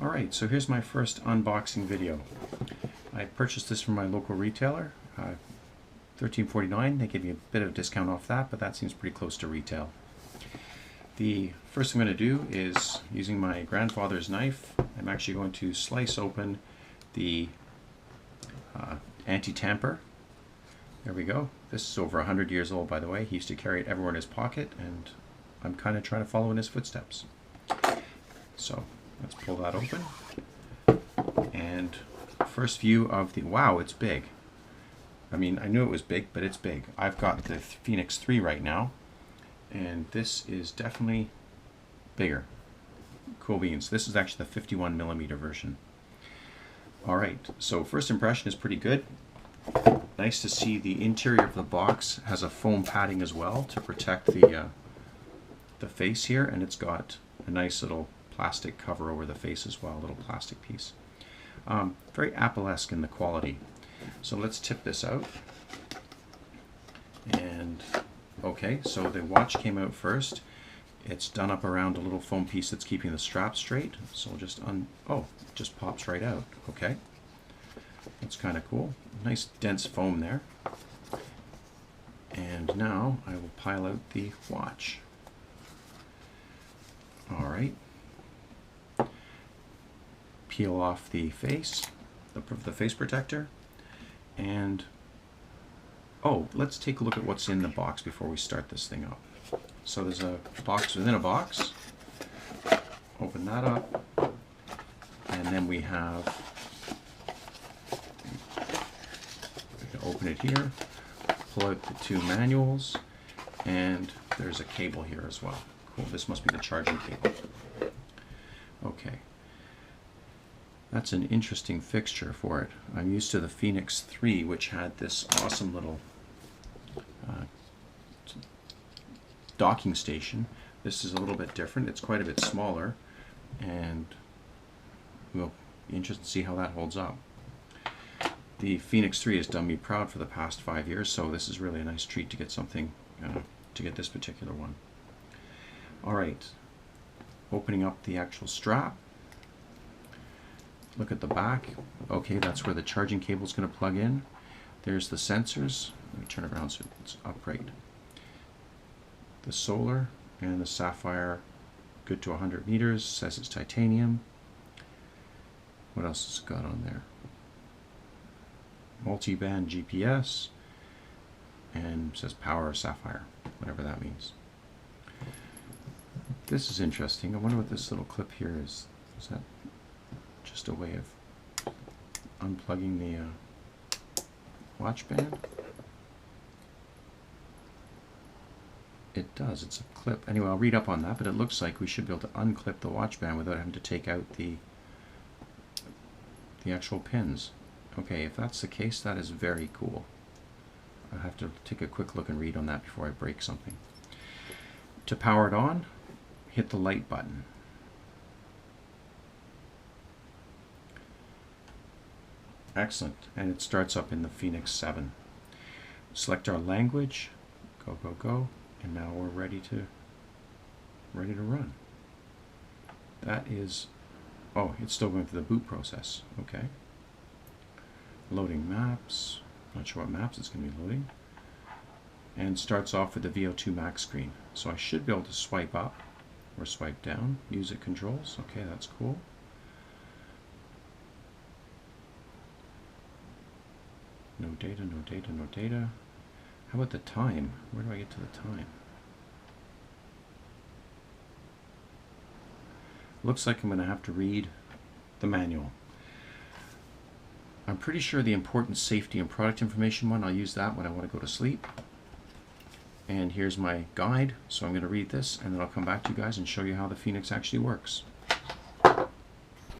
Alright, so here's my first unboxing video. I purchased this from my local retailer, $13.49. They gave me a bit of a discount off that, but that seems pretty close to retail. The first thing I'm going to do is, using my grandfather's knife, I'm actually going to slice open the anti-tamper. There we go. This is over 100 years old, by the way. He used to carry it everywhere in his pocket, and I'm kind of trying to follow in his footsteps. So let's pull that open. And first view of the, wow, it's big. I mean, I knew it was big, but it's big. I've got the FENIX 3 right now, and this is definitely bigger. Cool beans. This is actually the 51mm version. Alright, so first impression is pretty good. Nice to see the interior of the box has a foam padding as well to protect the face here, and it's got a nice little plastic cover over the face as well, a little plastic piece. Very Apple-esque in the quality. So let's tip this out. And okay, so the watch came out first. It's done up around a little foam piece that's keeping the strap straight. So we'll just oh, it just pops right out. Okay, that's kind of cool. Nice dense foam there. And now I will pile out the watch. All right. Peel off the face, the face protector, and oh, let's take a look at what's in the box before we start this thing up. So there's a box within a box. Open that up, and then we have, we can open it here, pull out the two manuals, and there's a cable here as well. Cool, this must be the charging cable. Okay. That's an interesting fixture for it. I'm used to the FENIX 3, which had this awesome little docking station. This is a little bit different. It's quite a bit smaller, and we'll be interested to see how that holds up. The FENIX 3 has done me proud for the past 5 years, so this is really a nice treat to get something, to get this particular one. Alright, opening up the actual strap. Look at the back. Okay, that's where the charging cable is going to plug in. There's the sensors. Let me turn it around so it's upright. The solar and the Sapphire, good to 100 meters. Says it's titanium. What else has it got on there? Multi-band GPS, and says power Sapphire, whatever that means. This is interesting. I wonder what this little clip here is. Is that just a way of unplugging the watch band? It does. It's a clip. Anyway, I'll read up on that, but it looks like we should be able to unclip the watch band without having to take out the actual pins. Okay, if that's the case, that is very cool. I'll have to take a quick look and read on that before I break something. To power it on, hit the light button. Excellent, and it starts up in the FENIX 7. Select our language, go, go, go, and now we're ready to run. That is, oh, it's still going through the boot process. Okay. Loading maps. Not sure what maps it's going to be loading. And starts off with the VO2 max screen. So I should be able to swipe up or swipe down. Music controls. Okay, that's cool. No data, no data, no data. How about the time? Where do I get to the time? Looks like I'm going to have to read the manual. I'm pretty sure the important safety and product information one, I'll use that when I want to go to sleep. And here's my guide, so I'm going to read this, and then I'll come back to you guys and show you how the FENIX actually works.